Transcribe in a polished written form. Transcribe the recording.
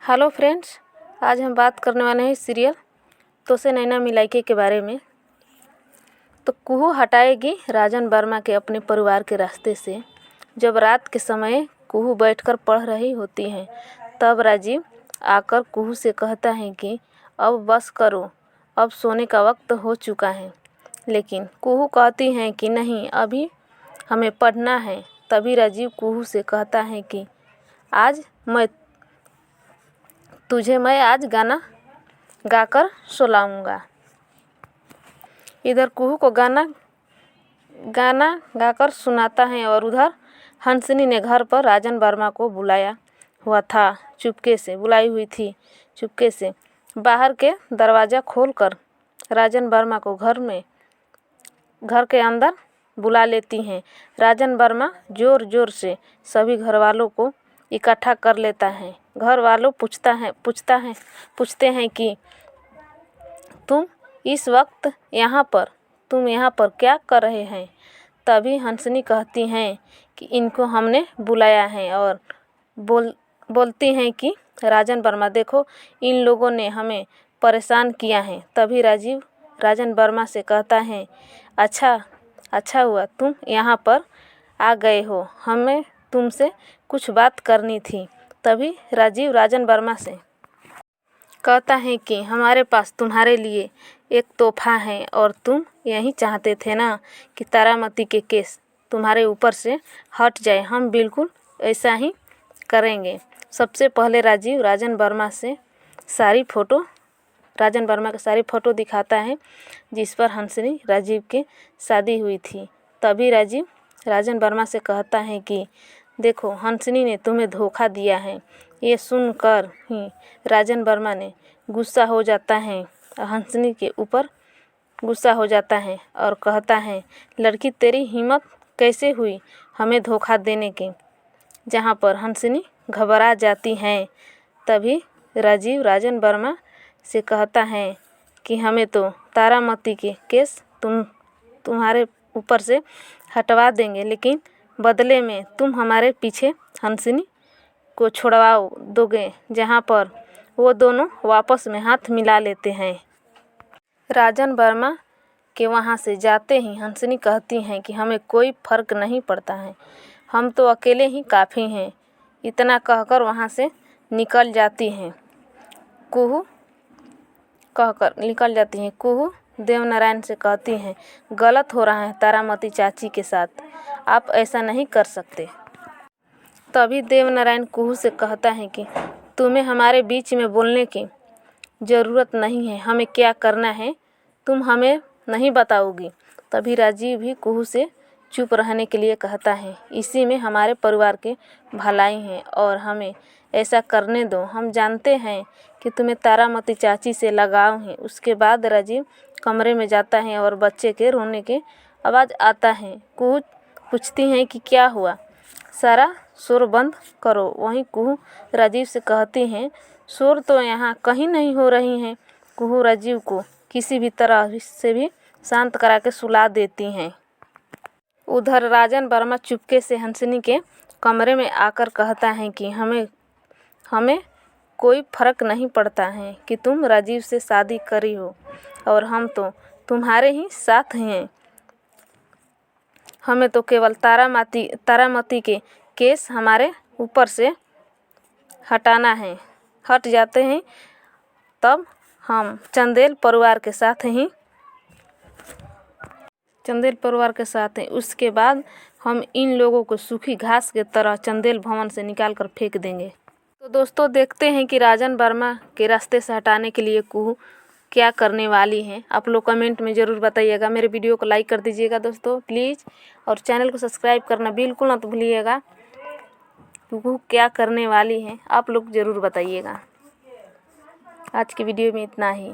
Hello friends, आज हम बात करने वाले हैं सीरियल तोसे नैना मिलाइके के बारे में। तो कुहू हटाएगी राजन वर्मा के अपने परिवार के रास्ते से। जब रात के समय कुहू बैठकर पढ़ रही होती हैं, तब राजीव आकर कुहू से कहता है कि अब बस करो, अब सोने का वक्त हो चुका है। लेकिन कुहू कहती हैं कि नहीं, अभी हमें पढ़ना है। तभी राजीव कुहू से कहता है कि मैं आज गाना गाकर सुलाऊंगा। इधर कुहू को गाना गाकर सुनाता है और उधर हंसनी ने घर पर राजन वर्मा को बुलाया हुआ था, बुलाई हुई थी चुपके से। बाहर के दरवाज़ा खोलकर राजन वर्मा को घर के अंदर बुला लेती हैं। राजन वर्मा ज़ोर ज़ोर से सभी घर वालों को इकट्ठा कर लेता है। घर वालों पूछते हैं कि तुम इस वक्त यहाँ पर क्या कर रहे हैं। तभी हंसनी कहती हैं कि इनको हमने बुलाया है और बोलती हैं कि राजन वर्मा देखो, इन लोगों ने हमें परेशान किया है। तभी राजीव राजन वर्मा से कहता है, अच्छा हुआ तुम यहाँ पर आ गए हो, हमें तुमसे कुछ बात करनी थी। तभी राजीव राजन वर्मा से कहता है कि हमारे पास तुम्हारे लिए एक तोहफा है और तुम यही चाहते थे ना कि तारामती के केस तुम्हारे ऊपर से हट जाए। हम बिल्कुल ऐसा ही करेंगे। सबसे पहले राजीव राजन वर्मा की सारी फ़ोटो दिखाता है जिस पर हंसनी राजीव की शादी हुई थी। तभी राजीव राजन वर्मा से कहता है कि देखो, हंसनी ने तुम्हें धोखा दिया है। ये सुनकर ही राजन वर्मा ने गुस्सा हो जाता है, हंसनी के ऊपर गुस्सा हो जाता है और कहता है, लड़की तेरी हिम्मत कैसे हुई हमें धोखा देने की। जहाँ पर हंसनी घबरा जाती हैं। तभी राजीव राजन वर्मा से कहता है कि हमें तो तारामती के केस तुम्हारे ऊपर से हटवा देंगे, लेकिन बदले में तुम हमारे पीछे हंसनी को छुड़वा दोगे। जहाँ पर वो दोनों आपस में हाथ मिला लेते हैं। राजन वर्मा के वहाँ से जाते ही हंसनी कहती हैं कि हमें कोई फ़र्क नहीं पड़ता है, हम तो अकेले ही काफ़ी हैं। इतना कहकर वहाँ से निकल जाती हैं। कुहू देवनारायण से कहती हैं, गलत हो रहा है तारामती चाची के साथ, आप ऐसा नहीं कर सकते। तभी देवनारायण कुहू से कहता है कि तुम्हें हमारे बीच में बोलने की ज़रूरत नहीं है, हमें क्या करना है तुम हमें नहीं बताओगी। तभी राजीव भी कुहू से चुप रहने के लिए कहता है, इसी में हमारे परिवार के भलाई है और हमें ऐसा करने दो। हम जानते हैं कि तुम्हें तारामती चाची से लगाव है। उसके बाद राजीव कमरे में जाता है और बच्चे के रोने की आवाज़ आता है। कुहू पूछती हैं कि क्या हुआ, सारा शोर बंद करो। वहीं कुहू राजीव से कहती हैं, शोर तो यहाँ कहीं नहीं हो रही हैं। कुहू राजीव को किसी भी तरह से भी शांत करा के सुला देती हैं। उधर राजन वर्मा चुपके से हंसनी के कमरे में आकर कहता है कि हमें कोई फ़र्क नहीं पड़ता है कि तुम राजीव से शादी करी हो और हम तो तुम्हारे ही साथ हैं। हमें तो केवल तारामती के केस हमारे ऊपर से हटाना है। हट जाते हैं तब हम चंदेल परिवार के साथ हैं। उसके बाद हम इन लोगों को सूखी घास के तरह चंदेल भवन से निकाल कर फेंक देंगे। तो दोस्तों, देखते हैं कि राजन वर्मा के रास्ते से हटाने के लिए कुहू क्या करने वाली हैं। आप लोग कमेंट में ज़रूर बताइएगा। मेरे वीडियो को लाइक कर दीजिएगा दोस्तों प्लीज़, और चैनल को सब्सक्राइब करना बिल्कुल मत भूलिएगा। कुहू क्या करने वाली हैं आप लोग ज़रूर बताइएगा। आज की वीडियो में इतना ही।